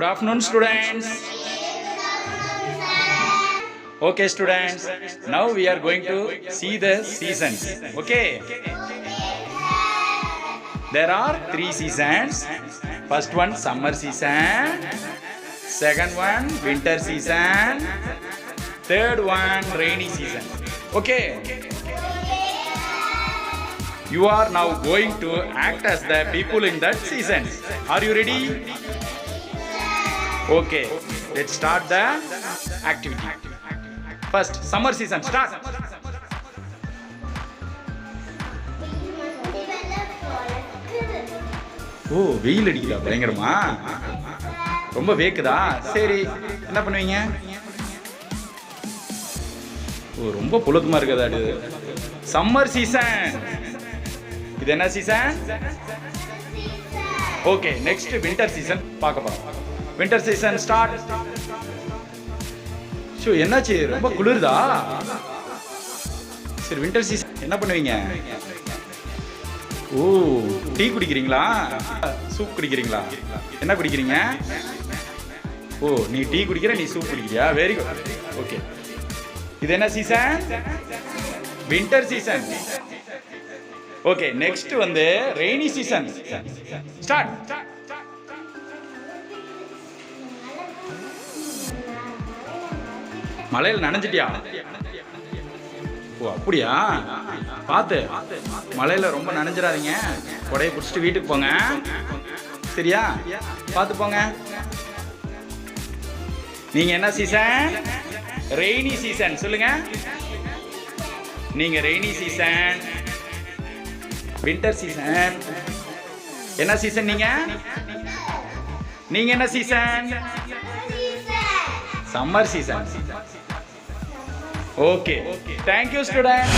afternoon, students. Okay, students. Now we are going to see the seasons. Okay. There are 3 seasons. First one, summer season. Second one, winter season. Third one, rainy season. Okay. You are now going to act as the people in that season. Are you ready? Okay. Let's start the activity. First, summer season. Start. ஓ, வெயில் அடிக்குதா பயங்கரமா? ரொம்ப வேக்குதா? சரி, என்ன பண்ணுவீங்க? ஓ, ரொம்ப புழுக்கமா இருக்குதா? Summer season. இது என்ன season? Okay, next winter season பார்க்க போறோம். Winter season start. ஷோ, என்னாச்சு? ரொம்ப குளிருதா? சரி, வின்டர் சீசன் என்ன பண்ணுவீங்க? ஓ, டீ குடிக்கிறீங்களா? சூப் குடிக்கிறீங்களா? என்ன குடிக்கிறீங்க? ஓ, நீ டீ குடிக்கிற, நீ சூப் குடிக்கிறியா? Very good. ஓகே, இது என்ன சீசன்? Winter season. ஓகே, நெக்ஸ்ட் வந்து ரெய்னி சீசன். ஸ்டார்ட். மழையில் நனைஞ்சிட்டியா? ஓ, அப்படியா? பார்த்து மழையில் ரொம்ப நனைஞ்சிடாதீங்க. கொடையை பிடிச்சிட்டு வீட்டுக்கு போங்க. சரியா? பார்த்து போங்க. நீங்க என்ன சீசன்? Rainy season. சொல்லுங்க. நீங்க ரெய்னி சீசன். Winter season. என்ன சீசன் நீங்க? நீங்க என்ன season? Summer season. Okay, thank you student.